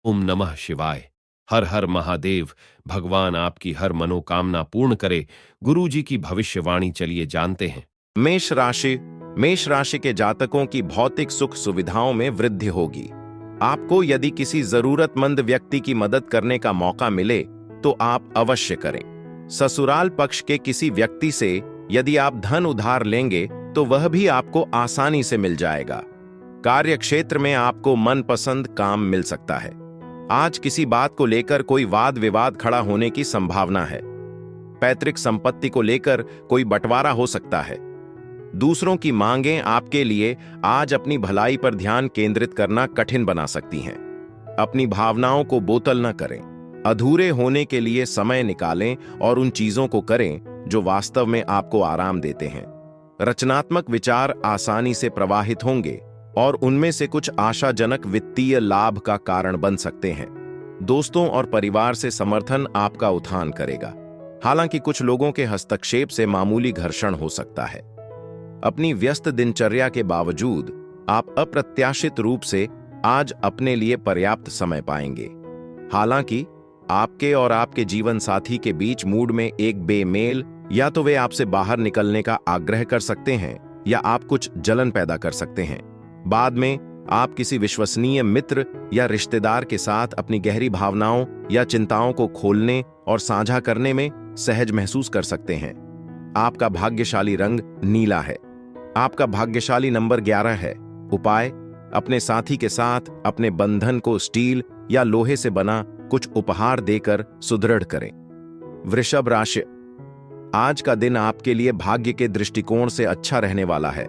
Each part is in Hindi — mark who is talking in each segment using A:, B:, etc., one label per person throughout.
A: ओम नमः शिवाय। हर हर महादेव। भगवान आपकी हर मनोकामना पूर्ण करे। गुरुजी की भविष्यवाणी चलिए जानते हैं।
B: मेष राशि के जातकों की भौतिक सुख सुविधाओं में वृद्धि होगी। आपको यदि किसी जरूरतमंद व्यक्ति की मदद करने का मौका मिले तो आप अवश्य करें। ससुराल पक्ष के किसी व्यक्ति से यदि आप धन उधार लेंगे तो वह भी आपको आसानी से मिल जाएगा। कार्य क्षेत्र में आपको मनपसंद काम मिल सकता है। आज किसी बात को लेकर कोई वाद विवाद खड़ा होने की संभावना है। पैतृक संपत्ति को लेकर कोई बंटवारा हो सकता है। दूसरों की मांगें आपके लिए आज अपनी भलाई पर ध्यान केंद्रित करना कठिन बना सकती हैं। अपनी भावनाओं को बोतल न करें। अधूरे होने के लिए समय निकालें और उन चीजों को करें जो वास्तव में आपको आराम देते हैं। रचनात्मक विचार आसानी से प्रवाहित होंगे और उनमें से कुछ आशाजनक वित्तीय लाभ का कारण बन सकते हैं। दोस्तों और परिवार से समर्थन आपका उत्थान करेगा। हालांकि कुछ लोगों के हस्तक्षेप से मामूली घर्षण हो सकता है। अपनी व्यस्त दिनचर्या के बावजूद आप अप्रत्याशित रूप से आज अपने लिए पर्याप्त समय पाएंगे। हालांकि आपके और आपके जीवन साथी के बीच मूड में एक बेमेल, या तो वे आपसे बाहर निकलने का आग्रह कर सकते हैं या आप कुछ जलन पैदा कर सकते हैं। बाद में आप किसी विश्वसनीय मित्र या रिश्तेदार के साथ अपनी गहरी भावनाओं या चिंताओं को खोलने और साझा करने में सहज महसूस कर सकते हैं। आपका भाग्यशाली रंग नीला है। आपका भाग्यशाली नंबर 11 है। उपाय: अपने साथी के साथ अपने बंधन को स्टील या लोहे से बना कुछ उपहार देकर सुदृढ़ करें। वृषभ राशि। आज का दिन आपके लिए भाग्य के दृष्टिकोण से अच्छा रहने वाला है।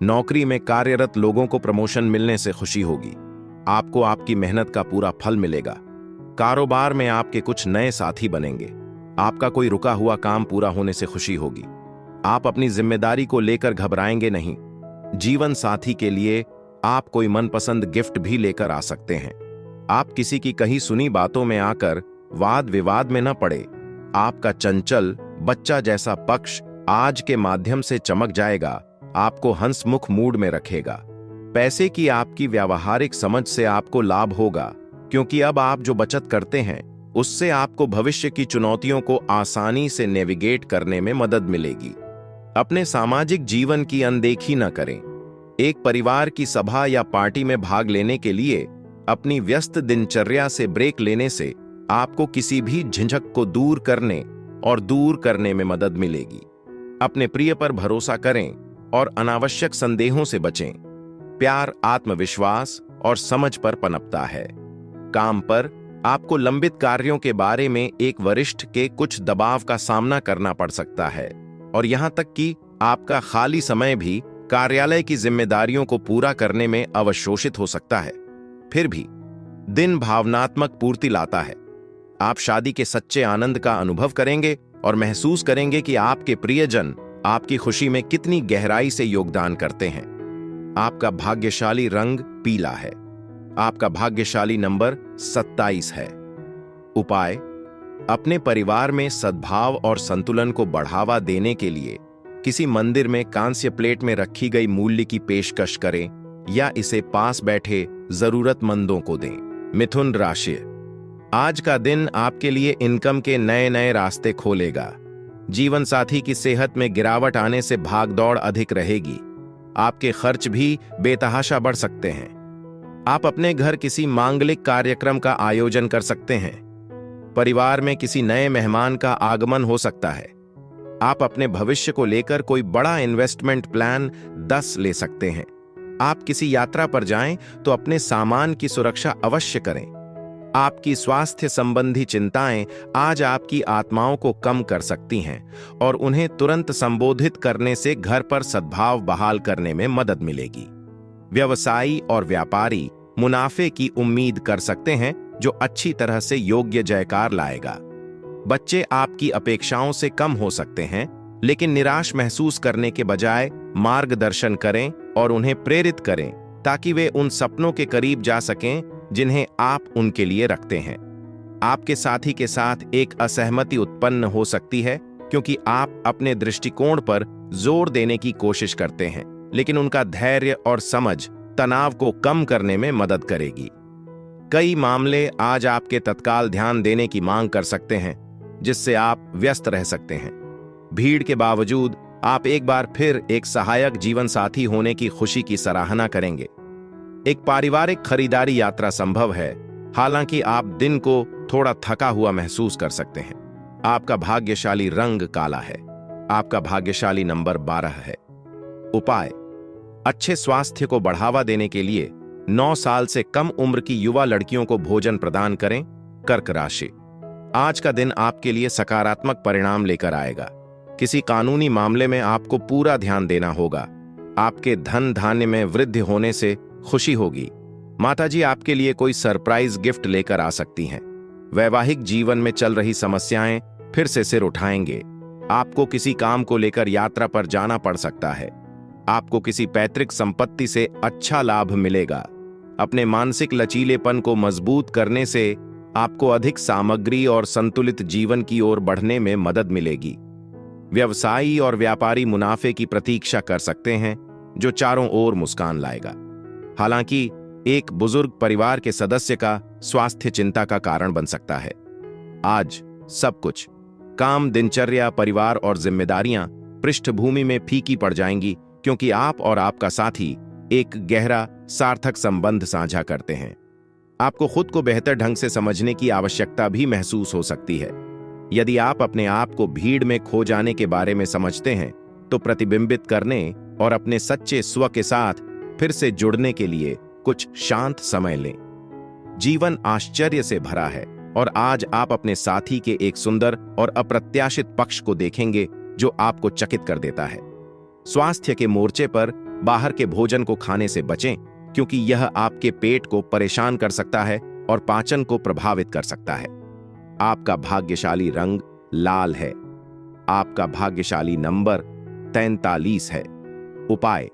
B: नौकरी में कार्यरत लोगों को प्रमोशन मिलने से खुशी होगी। आपको आपकी मेहनत का पूरा फल मिलेगा। कारोबार में आपके कुछ नए साथी बनेंगे। आपका कोई रुका हुआ काम पूरा होने से खुशी होगी। आप अपनी जिम्मेदारी को लेकर घबराएंगे नहीं। जीवन साथी के लिए आप कोई मनपसंद गिफ्ट भी लेकर आ सकते हैं। आप किसी की कही सुनी बातों में आकर वाद विवाद में न पड़े। आपका चंचल बच्चा जैसा पक्ष आज के माध्यम से चमक जाएगा। आपको हंसमुख मूड में रखेगा। पैसे की आपकी व्यावहारिक समझ से आपको लाभ होगा, क्योंकि अब आप जो बचत करते हैं उससे आपको भविष्य की चुनौतियों को आसानी से नेविगेट करने में मदद मिलेगी। अपने सामाजिक जीवन की अनदेखी न करें। एक परिवार की सभा या पार्टी में भाग लेने के लिए अपनी व्यस्त दिनचर्या से ब्रेक लेने से आपको किसी भी झिझक को दूर करने में मदद मिलेगी। अपने प्रिय पर भरोसा करें और अनावश्यक संदेहों से बचें। प्यार आत्मविश्वास और समझ पर पनपता है। काम पर आपको लंबित कार्यों के बारे में एक वरिष्ठ के कुछ दबाव का सामना करना पड़ सकता है, और यहां तक कि आपका खाली समय भी कार्यालय की जिम्मेदारियों को पूरा करने में अवशोषित हो सकता है। फिर भी दिन भावनात्मक पूर्ति लाता है। आप शादी के सच्चे आनंद का अनुभव करेंगे और महसूस करेंगे कि आपके प्रियजन आपकी खुशी में कितनी गहराई से योगदान करते हैं। आपका भाग्यशाली रंग पीला है। आपका भाग्यशाली नंबर 27 है। उपाय: अपने परिवार में सद्भाव और संतुलन को बढ़ावा देने के लिए किसी मंदिर में कांस्य प्लेट में रखी गई मूल्य की पेशकश करें या इसे पास बैठे जरूरतमंदों को दें। मिथुन राशि। आज का दिन आपके लिए इनकम के नए नए रास्ते खोलेगा। जीवन साथी की सेहत में गिरावट आने से भागदौड़ अधिक रहेगी। आपके खर्च भी बेतहाशा बढ़ सकते हैं। आप अपने घर किसी मांगलिक कार्यक्रम का आयोजन कर सकते हैं। परिवार में किसी नए मेहमान का आगमन हो सकता है। आप अपने भविष्य को लेकर कोई बड़ा इन्वेस्टमेंट प्लान 10 ले सकते हैं। आप किसी यात्रा पर जाएं तो अपने सामान की सुरक्षा अवश्य करें। आपकी स्वास्थ्य संबंधी चिंताएं आज आपकी आत्माओं को कम कर सकती हैं और उन्हें तुरंत संबोधित करने से घर पर सद्भाव बहाल करने में मदद मिलेगी। व्यवसायी और व्यापारी मुनाफे की उम्मीद कर सकते हैं, जो अच्छी तरह से योग्य जयकार लाएगा। बच्चे आपकी अपेक्षाओं से कम हो सकते हैं, लेकिन निराश महसूस करने के बजाय मार्गदर्शन करें और उन्हें प्रेरित करें ताकि वे उन सपनों के करीब जा सकें जिन्हें आप उनके लिए रखते हैं। आपके साथी के साथ एक असहमति उत्पन्न हो सकती है, क्योंकि आप अपने दृष्टिकोण पर जोर देने की कोशिश करते हैं, लेकिन उनका धैर्य और समझ तनाव को कम करने में मदद करेगी। कई मामले आज आपके तत्काल ध्यान देने की मांग कर सकते हैं, जिससे आप व्यस्त रह सकते हैं। भीड़ के बावजूद आप एक बार फिर एक सहायक जीवन साथी होने की खुशी की सराहना करेंगे। एक पारिवारिक खरीदारी यात्रा संभव है, हालांकि आप दिन को थोड़ा थका हुआ महसूस कर सकते हैं। आपका भाग्यशाली रंग काला है। आपका भाग्यशाली नंबर 12 है। उपाय: अच्छे स्वास्थ्य को बढ़ावा देने के लिए 9 साल से कम उम्र की युवा लड़कियों को भोजन प्रदान करें। कर्क राशि: आज का दिन आपके लिए सकारात्मक परिणाम लेकर आएगा। किसी कानूनी मामले में आपको पूरा ध्यान देना होगा। आपके धन धान्य में वृद्धि होने से खुशी होगी। माताजी आपके लिए कोई सरप्राइज गिफ्ट लेकर आ सकती हैं। वैवाहिक जीवन में चल रही समस्याएं फिर से सिर उठाएंगे। आपको किसी काम को लेकर यात्रा पर जाना पड़ सकता है। आपको किसी पैतृक संपत्ति से अच्छा लाभ मिलेगा। अपने मानसिक लचीलेपन को मजबूत करने से आपको अधिक सामग्री और संतुलित जीवन की ओर बढ़ने में मदद मिलेगी। व्यवसायी और व्यापारी मुनाफे की प्रतीक्षा कर सकते हैं, जो चारों ओर मुस्कान लाएगा। हालांकि एक बुजुर्ग परिवार के सदस्य का स्वास्थ्य चिंता का कारण बन सकता है। आज सब कुछ काम, दिनचर्या, परिवार और जिम्मेदारियां पृष्ठभूमि में फीकी पड़ जाएंगी, क्योंकि आप और आपका साथी एक गहरा सार्थक संबंध साझा करते हैं। आपको खुद को बेहतर ढंग से समझने की आवश्यकता भी महसूस हो सकती है। यदि आप अपने आप को भीड़ में खो जाने के बारे में समझते हैं, तो प्रतिबिंबित करने और अपने सच्चे स्व के साथ फिर से जुड़ने के लिए कुछ शांत समय लें। जीवन आश्चर्य से भरा है और आज आप अपने साथी के एक सुंदर और अप्रत्याशित पक्ष को देखेंगे, जो आपको चकित कर देता है। स्वास्थ्य के मोर्चे पर बाहर के भोजन को खाने से बचें, क्योंकि यह आपके पेट को परेशान कर सकता है और पाचन को प्रभावित कर सकता है। आपका भाग्यशाली रंग लाल है। आपका भाग्यशाली नंबर 43 है। उपाय: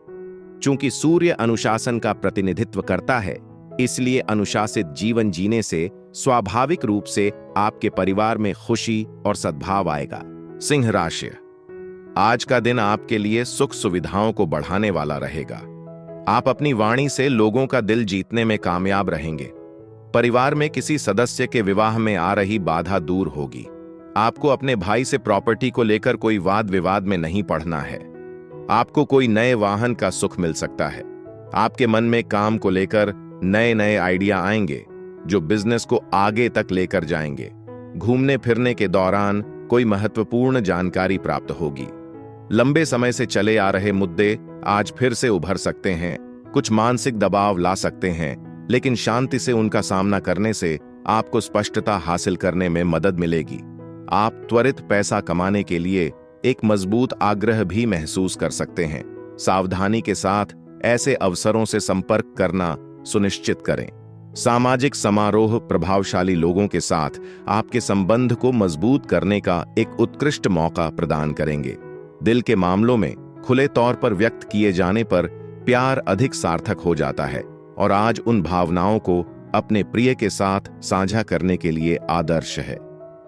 B: चूंकि सूर्य अनुशासन का प्रतिनिधित्व करता है, इसलिए अनुशासित जीवन जीने से स्वाभाविक रूप से आपके परिवार में खुशी और सद्भाव आएगा। सिंह राशि: आज का दिन आपके लिए सुख सुविधाओं को बढ़ाने वाला रहेगा। आप अपनी वाणी से लोगों का दिल जीतने में कामयाब रहेंगे। परिवार में किसी सदस्य के विवाह में आ रही बाधा दूर होगी। आपको अपने भाई से प्रॉपर्टी को लेकर कोई वाद विवाद में नहीं पड़ना है। आपको कोई नए वाहन का सुख मिल सकता है। आपके मन में काम को लेकर नए नए आइडिया आएंगे, जो बिजनेस को आगे तक लेकर जाएंगे। घूमने फिरने के दौरान कोई महत्वपूर्ण जानकारी प्राप्त होगी। लंबे समय से चले आ रहे मुद्दे आज फिर से उभर सकते हैं। कुछ मानसिक दबाव ला सकते हैं, लेकिन शांति से उनका सामना करने से आपको स्पष्टता हासिल करने में मदद मिलेगी। आप त्वरित पैसा कमाने के लिए एक मजबूत आग्रह भी महसूस कर सकते हैं। सावधानी के साथ ऐसे अवसरों से संपर्क करना सुनिश्चित करें। सामाजिक समारोह प्रभावशाली लोगों के साथ आपके संबंध को मजबूत करने का एक उत्कृष्ट मौका प्रदान करेंगे। दिल के मामलों में खुले तौर पर व्यक्त किए जाने पर प्यार अधिक सार्थक हो जाता है और आज उन भावनाओं को अपने प्रिय के साथ साझा करने के लिए आदर्श है।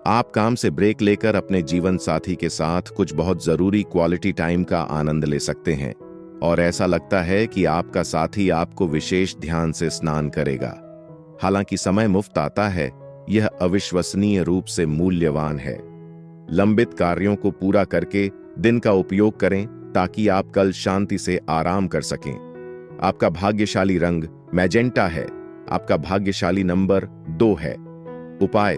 B: आप काम से ब्रेक लेकर अपने जीवन साथी के साथ कुछ बहुत जरूरी क्वालिटी टाइम का आनंद ले सकते हैं और ऐसा लगता है कि आपका साथी आपको विशेष ध्यान से स्नान करेगा। हालांकि समय मुफ्त आता है, यह अविश्वसनीय रूप से मूल्यवान है। लंबित कार्यों को पूरा करके दिन का उपयोग करें, ताकि आप कल शांति से आराम कर सकें। आपका भाग्यशाली रंग मैजेंटा है। आपका भाग्यशाली नंबर 2 है। उपाय: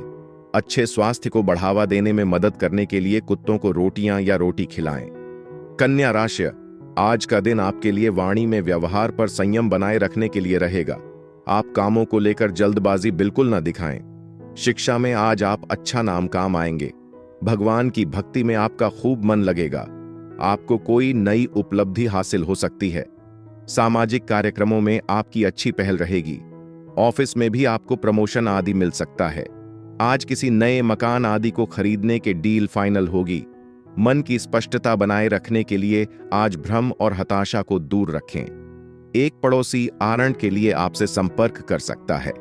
B: अच्छे स्वास्थ्य को बढ़ावा देने में मदद करने के लिए कुत्तों को रोटियां या रोटी खिलाएं। कन्या राशि: आज का दिन आपके लिए वाणी में व्यवहार पर संयम बनाए रखने के लिए रहेगा। आप कामों को लेकर जल्दबाजी बिल्कुल न दिखाएं। शिक्षा में आज आप अच्छा नाम काम आएंगे। भगवान की भक्ति में आपका खूब मन लगेगा। आपको कोई नई उपलब्धि हासिल हो सकती है। सामाजिक कार्यक्रमों में आपकी अच्छी पहल रहेगी। ऑफिस में भी आपको प्रमोशन आदि मिल सकता है। आज किसी नए मकान आदि को खरीदने के डील फाइनल होगी। मन की स्पष्टता बनाए रखने के लिए आज भ्रम और हताशा को दूर रखें। एक पड़ोसी आनंद के लिए आपसे संपर्क कर सकता है।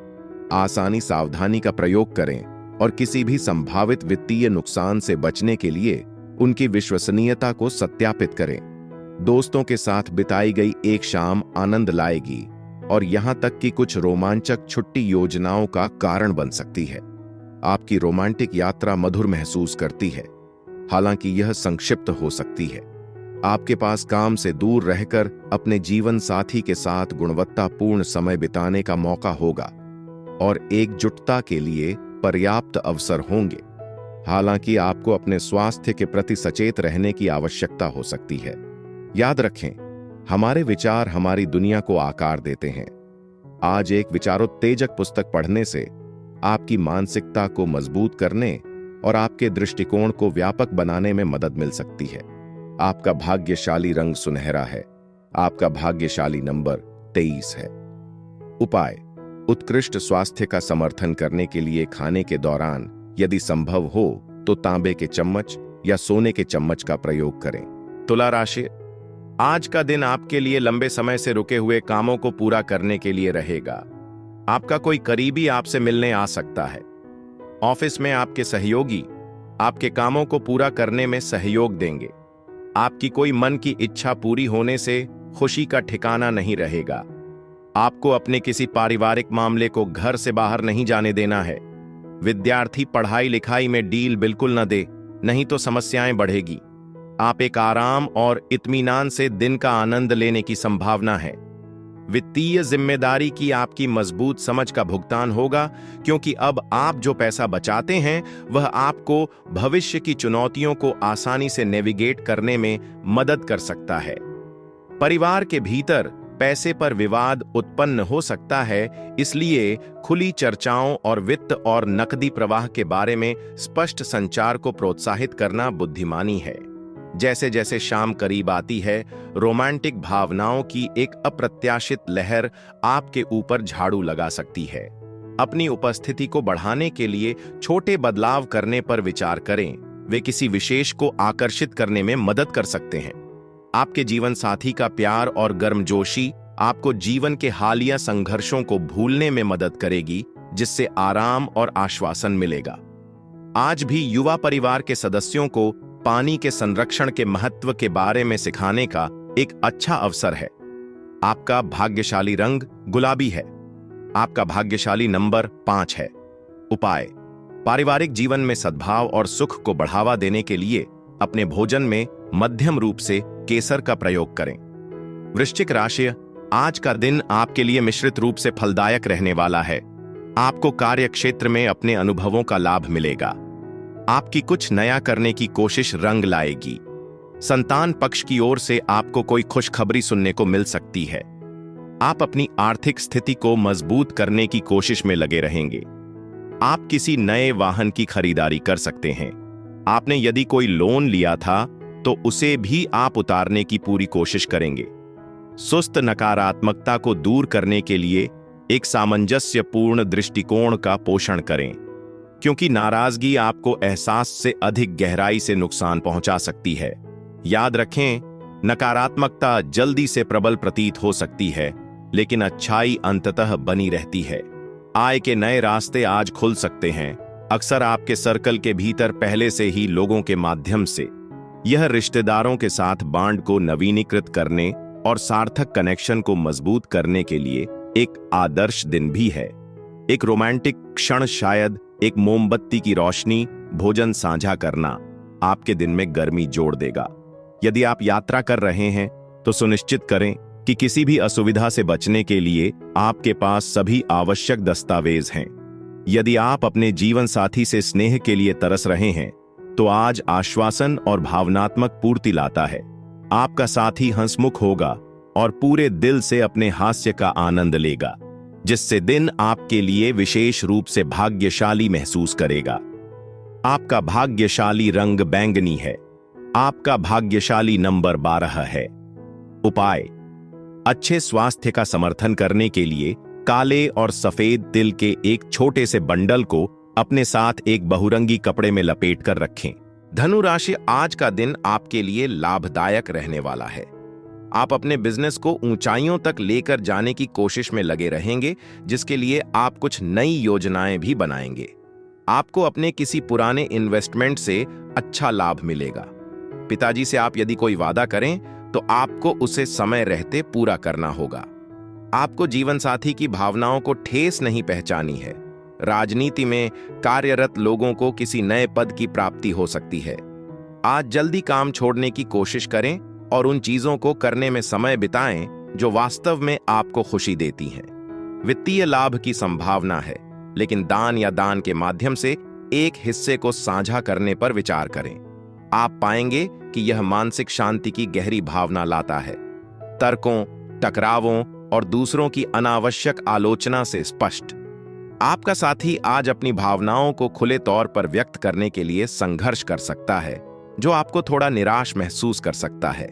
B: आसानी सावधानी का प्रयोग करें और किसी भी संभावित वित्तीय नुकसान से बचने के लिए उनकी विश्वसनीयता को सत्यापित करें। दोस्तों के साथ बिताई गई एक शाम आनंद लाएगी। और यहां तक कि कुछ रोमांचक छुट्टी योजनाओं का कारण बन सकती है। आपकी रोमांटिक यात्रा मधुर महसूस करती है, हालांकि यह संक्षिप्त हो सकती है। आपके पास काम से दूर रहकर अपने जीवन साथी के साथ गुणवत्तापूर्ण समय बिताने का मौका होगा और एकजुटता के लिए पर्याप्त अवसर होंगे। हालांकि आपको अपने स्वास्थ्य के प्रति सचेत रहने की आवश्यकता हो सकती है। याद रखें, हमारे विचार हमारी दुनिया को आकार देते हैं। आज एक विचारोत्तेजक पुस्तक पढ़ने से आपकी मानसिकता को मजबूत करने और आपके दृष्टिकोण को व्यापक बनाने में मदद मिल सकती है। आपका भाग्यशाली रंग सुनहरा है। आपका भाग्यशाली नंबर 23 है। उपाय: उत्कृष्ट स्वास्थ्य का समर्थन करने के लिए खाने के दौरान यदि संभव हो तो तांबे के चम्मच या सोने के चम्मच का प्रयोग करें। तुला राशि, आज का दिन आपके लिए लंबे समय से रुके हुए कामों को पूरा करने के लिए रहेगा। आपका कोई करीबी आपसे मिलने आ सकता है। ऑफिस में आपके सहयोगी आपके कामों को पूरा करने में सहयोग देंगे। आपकी कोई मन की इच्छा पूरी होने से खुशी का ठिकाना नहीं रहेगा। आपको अपने किसी पारिवारिक मामले को घर से बाहर नहीं जाने देना है। विद्यार्थी पढ़ाई लिखाई में डील बिल्कुल न दे, नहीं तो समस्याएं बढ़ेगी। आप एक आराम और इत्मीनान से दिन का आनंद लेने की संभावना है। वित्तीय जिम्मेदारी की आपकी मजबूत समझ का भुगतान होगा, क्योंकि अब आप जो पैसा बचाते हैं वह आपको भविष्य की चुनौतियों को आसानी से नेविगेट करने में मदद कर सकता है। परिवार के भीतर पैसे पर विवाद उत्पन्न हो सकता है, इसलिए खुली चर्चाओं और वित्त और नकदी प्रवाह के बारे में स्पष्ट संचार को प्रोत्साहित करना बुद्धिमानी है। जैसे जैसे शाम करीब आती है, रोमांटिक भावनाओं की एक अप्रत्याशित लहर आपके ऊपर झाड़ू लगा सकती है। अपनी उपस्थिति को बढ़ाने के लिए छोटे बदलाव करने पर विचार करें। वे किसी विशेष को आकर्षित करने में मदद कर सकते हैं। आपके जीवन साथी का प्यार और गर्मजोशी आपको जीवन के हालिया संघर्षों को भूलने में मदद करेगी, जिससे आराम और आश्वासन मिलेगा। आज भी युवा परिवार के सदस्यों को पानी के संरक्षण के महत्व के बारे में सिखाने का एक अच्छा अवसर है। आपका भाग्यशाली रंग गुलाबी है। आपका भाग्यशाली नंबर 5 है। उपाय: पारिवारिक जीवन में सद्भाव और सुख को बढ़ावा देने के लिए अपने भोजन में मध्यम रूप से केसर का प्रयोग करें। वृश्चिक राशि, आज का दिन आपके लिए मिश्रित रूप से फलदायक रहने वाला है। आपको कार्य क्षेत्र में अपने अनुभवों का लाभ मिलेगा। आपकी कुछ नया करने की कोशिश रंग लाएगी। संतान पक्ष की ओर से आपको कोई खुशखबरी सुनने को मिल सकती है। आप अपनी आर्थिक स्थिति को मजबूत करने की कोशिश में लगे रहेंगे। आप किसी नए वाहन की खरीदारी कर सकते हैं। आपने यदि कोई लोन लिया था तो उसे भी आप उतारने की पूरी कोशिश करेंगे। सुस्त नकारात्मकता को दूर करने के लिए एक सामंजस्यपूर्ण दृष्टिकोण का पोषण करें, क्योंकि नाराजगी आपको एहसास से अधिक गहराई से नुकसान पहुंचा सकती है। याद रखें, नकारात्मकता जल्दी से प्रबल प्रतीत हो सकती है, लेकिन अच्छाई अंततः बनी रहती है। आय के नए रास्ते आज खुल सकते हैं। अक्सर आपके सर्कल के भीतर पहले से ही लोगों के माध्यम से यह रिश्तेदारों के साथ बांड को नवीनीकृत करने और सार्थक कनेक्शन को मजबूत करने के लिए एक आदर्श दिन भी है। एक रोमांटिक क्षण, शायद एक मोमबत्ती की रोशनी, भोजन साझा करना आपके दिन में गर्मी जोड़ देगा। यदि आप यात्रा कर रहे हैं तो सुनिश्चित करें कि किसी भी असुविधा से बचने के लिए आपके पास सभी आवश्यक दस्तावेज हैं। यदि आप अपने जीवन साथी से स्नेह के लिए तरस रहे हैं तो आज आश्वासन और भावनात्मक पूर्ति लाता है। आपका साथी हंसमुख होगा और पूरे दिल से अपने हास्य का आनंद लेगा, जिससे दिन आपके लिए विशेष रूप से भाग्यशाली महसूस करेगा। आपका भाग्यशाली रंग बैंगनी है। आपका भाग्यशाली नंबर 12 है। उपाय: अच्छे स्वास्थ्य का समर्थन करने के लिए काले और सफेद तिल के एक छोटे से बंडल को अपने साथ एक बहुरंगी कपड़े में लपेट कर रखें। धनु राशि, आज का दिन आपके लिए लाभदायक रहने वाला है। आप अपने बिजनेस को ऊंचाइयों तक लेकर जाने की कोशिश में लगे रहेंगे, जिसके लिए आप कुछ नई योजनाएं भी बनाएंगे। आपको अपने किसी पुराने इन्वेस्टमेंट से अच्छा लाभ मिलेगा। पिताजी से आप यदि कोई वादा करें तो आपको उसे समय रहते पूरा करना होगा। आपको जीवनसाथी की भावनाओं को ठेस नहीं पहचानी है। राजनीति में कार्यरत लोगों को किसी नए पद की प्राप्ति हो सकती है। आज जल्दी काम छोड़ने की कोशिश करें और उन चीजों को करने में समय बिताएं जो वास्तव में आपको खुशी देती हैं। वित्तीय लाभ की संभावना है, लेकिन दान या दान के माध्यम से एक हिस्से को साझा करने पर विचार करें। आप पाएंगे कि यह मानसिक शांति की गहरी भावना लाता है। तर्कों, टकरावों और दूसरों की अनावश्यक आलोचना से स्पष्ट। आपका साथी आज अपनी भावनाओं को खुले तौर पर व्यक्त करने के लिए संघर्ष कर सकता है, जो आपको थोड़ा निराश महसूस कर सकता है।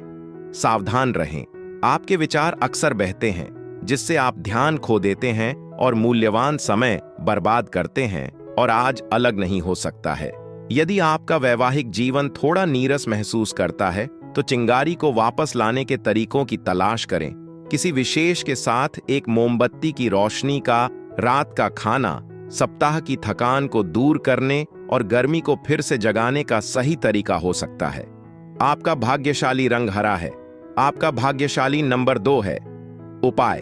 B: सावधान रहें, आपके विचार अक्सर बहते हैं, जिससे आप ध्यान खो देते हैं और मूल्यवान समय बर्बाद करते हैं, और आज अलग नहीं हो सकता है। यदि आपका वैवाहिक जीवन थोड़ा नीरस महसूस करता है, तो चिंगारी को वापस लाने के तरीकों की तलाश करें। किसी विशेष के साथ एक मोमबत्ती की रोशनी का, रात का खाना, सप्ताह की थकान को दूर करने और गर्मी को फिर से जगाने का सही तरीका हो सकता है। आपका भाग्यशाली रंग हरा है। आपका भाग्यशाली नंबर 2 है। उपाय: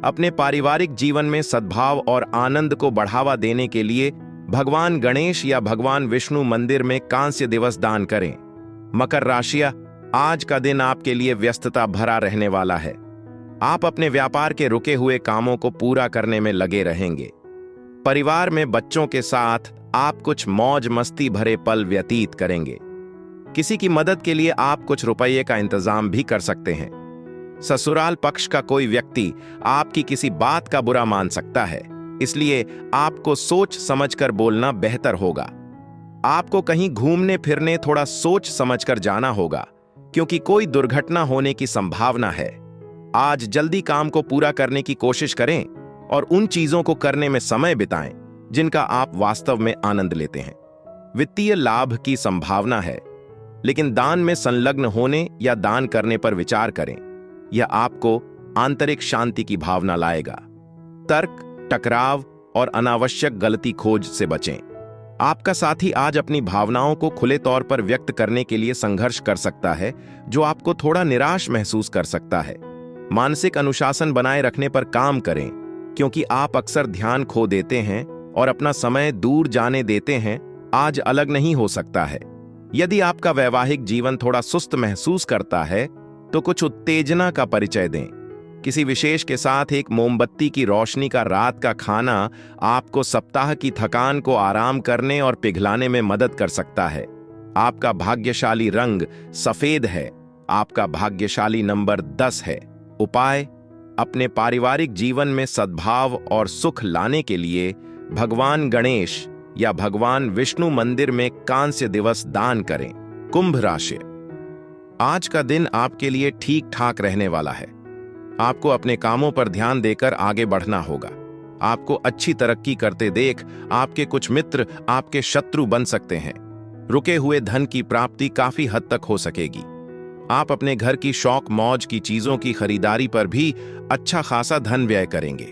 B: अपने पारिवारिक जीवन में सद्भाव और आनंद को बढ़ावा देने के लिए भगवान गणेश या भगवान विष्णु मंदिर में कांस्य दिवस दान करें। मकर राशिया, आज का दिन आपके लिए व्यस्तता भरा रहने वाला है। आप अपने व्यापार के रुके हुए कामों को पूरा करने में लगे रहेंगे। परिवार में बच्चों के साथ आप कुछ मौज मस्ती भरे पल व्यतीत करेंगे। किसी की मदद के लिए आप कुछ रुपये का इंतजाम भी कर सकते हैं। ससुराल पक्ष का कोई व्यक्ति आपकी किसी बात का बुरा मान सकता है, इसलिए आपको सोच समझकर बोलना बेहतर होगा। आपको कहीं घूमने फिरने थोड़ा सोच समझकर जाना होगा, क्योंकि कोई दुर्घटना होने की संभावना है। आज जल्दी काम को पूरा करने की कोशिश करें और उन चीजों को करने में समय बिताएं जिनका आप वास्तव में आनंद लेते हैं। वित्तीय लाभ की संभावना है, लेकिन दान में संलग्न होने या दान करने पर विचार करें। यह आपको आंतरिक शांति की भावना लाएगा। तर्क, टकराव और अनावश्यक गलती खोज से बचें। आपका साथी आज अपनी भावनाओं को खुले तौर पर व्यक्त करने के लिए संघर्ष कर सकता है, जो आपको थोड़ा निराश महसूस कर सकता है। मानसिक अनुशासन बनाए रखने पर काम करें, क्योंकि आप अक्सर ध्यान खो देते हैं और अपना समय दूर जाने देते हैं। आज अलग नहीं हो सकता है। यदि आपका वैवाहिक जीवन थोड़ा सुस्त महसूस करता है, तो कुछ उत्तेजना का परिचय दें। किसी विशेष के साथ एक मोमबत्ती की रोशनी का रात का खाना आपको सप्ताह की थकान को आराम करने और पिघलाने में मदद कर सकता है। आपका भाग्यशाली रंग सफेद है। आपका भाग्यशाली नंबर 10 है। उपाय: अपने पारिवारिक जीवन में सद्भाव और सुख लाने के लिए भगवान गणेश या भगवान विष्णु मंदिर में कांस्य दिवस दान करें। कुंभ राशि, आज का दिन आपके लिए ठीक ठाक रहने वाला है। आपको अपने कामों पर ध्यान देकर आगे बढ़ना होगा। आपको अच्छी तरक्की करते देख आपके कुछ मित्र आपके शत्रु बन सकते हैं। रुके हुए धन की प्राप्ति काफी हद तक हो सकेगी। आप अपने घर की शौक मौज की चीजों की खरीदारी पर भी अच्छा खासा धन व्यय करेंगे।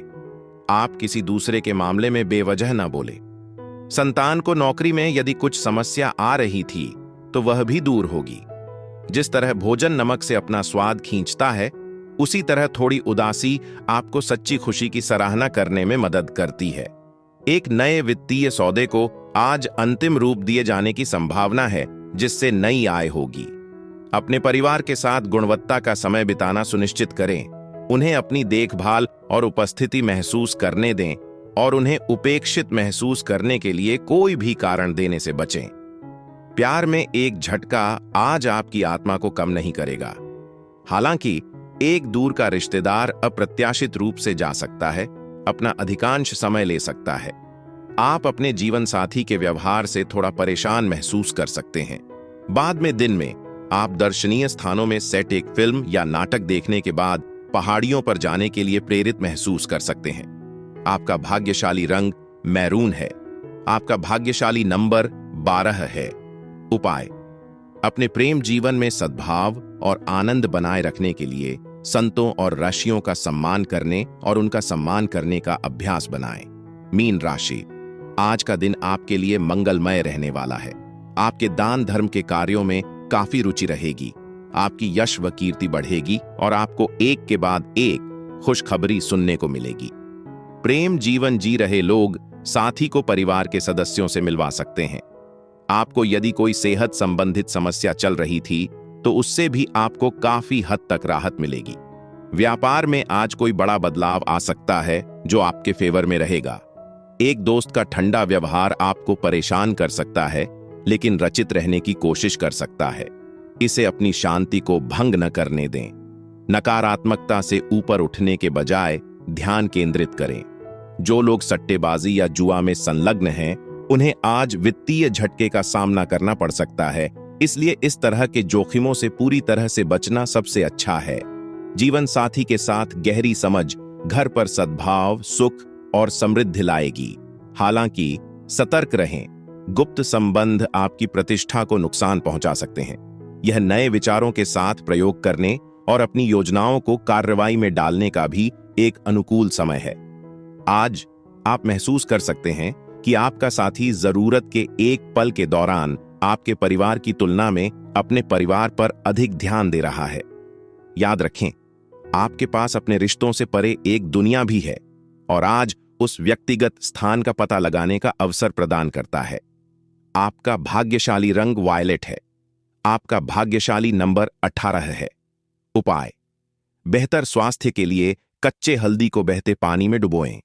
B: आप किसी दूसरे के मामले में बेवजह न बोले। संतान को नौकरी में यदि कुछ समस्या आ रही थी, तो वह भी दूर होगी। जिस तरह भोजन नमक से अपना स्वाद खींचता है, उसी तरह थोड़ी उदासी आपको सच्ची खुशी की सराहना करने में मदद करती है। एक नए वित्तीय सौदे को आज अंतिम रूप दिए जाने की संभावना है, जिससे नई आय होगी। अपने परिवार के साथ गुणवत्ता का समय बिताना सुनिश्चित करें। उन्हें अपनी देखभाल और उपस्थिति महसूस करने दें और उन्हें उपेक्षित महसूस करने के लिए कोई भी कारण देने से बचें। प्यार में एक झटका आज आपकी आत्मा को कम नहीं करेगा। हालांकि एक दूर का रिश्तेदार अप्रत्याशित रूप से जा सकता है, अपना अधिकांश समय ले सकता है। आप अपने जीवन साथी के व्यवहार से थोड़ा परेशान महसूस कर सकते हैं। बाद में दिन में आप दर्शनीय स्थानों में सेट एक फिल्म या नाटक देखने के बाद पहाड़ियों पर जाने के लिए प्रेरित महसूस कर सकते हैं। आपका भाग्यशाली रंग मैरून है। आपका भाग्यशाली नंबर 12 है। उपाय: अपने प्रेम जीवन में सद्भाव और आनंद बनाए रखने के लिए संतों और ऋषियों का सम्मान करने और उनका सम्मान करने का अभ्यास बनाएं। मीन राशि, आज का दिन आपके लिए मंगलमय रहने वाला है। आपके दान धर्म के कार्यों में काफी रुचि रहेगी। आपकी यश व कीर्ति बढ़ेगी और आपको एक के बाद एक खुशखबरी सुनने को मिलेगी। प्रेम जीवन जी रहे लोग साथी को परिवार के सदस्यों से मिलवा सकते हैं। आपको यदि कोई सेहत संबंधित समस्या चल रही थी तो उससे भी आपको काफी हद तक राहत मिलेगी। व्यापार में आज कोई बड़ा बदलाव आ सकता है जो आपके फेवर में रहेगा। एक दोस्त का ठंडा व्यवहार आपको परेशान कर सकता है, लेकिन रचित रहने की कोशिश कर सकता है। इसे अपनी शांति को भंग न करने दें। नकारात्मकता से ऊपर उठने के बजाय ध्यान केंद्रित करें। जो लोग सट्टेबाजी या जुआ में संलग्न हैं, उन्हें आज वित्तीय झटके का सामना करना पड़ सकता है, इसलिए इस तरह के जोखिमों से पूरी तरह से बचना सबसे अच्छा है। जीवन साथी के साथ गहरी समझ घर पर सद्भाव, सुख और समृद्धि लाएगी। हालांकि सतर्क रहें, गुप्त संबंध आपकी प्रतिष्ठा को नुकसान पहुंचा सकते हैं। यह नए विचारों के साथ प्रयोग करने और अपनी योजनाओं को कार्रवाई में डालने का भी एक अनुकूल समय है। आज आप महसूस कर सकते हैं कि आपका साथी जरूरत के एक पल के दौरान आपके परिवार की तुलना में अपने परिवार पर अधिक ध्यान दे रहा है। याद रखें, आपके पास अपने रिश्तों से परे एक दुनिया भी है और आज उस व्यक्तिगत स्थान का पता लगाने का अवसर प्रदान करता है। आपका भाग्यशाली रंग वायलेट है। आपका भाग्यशाली नंबर 18 है। उपाय: बेहतर स्वास्थ्य के लिए कच्चे हल्दी को बहते पानी में डुबोएं।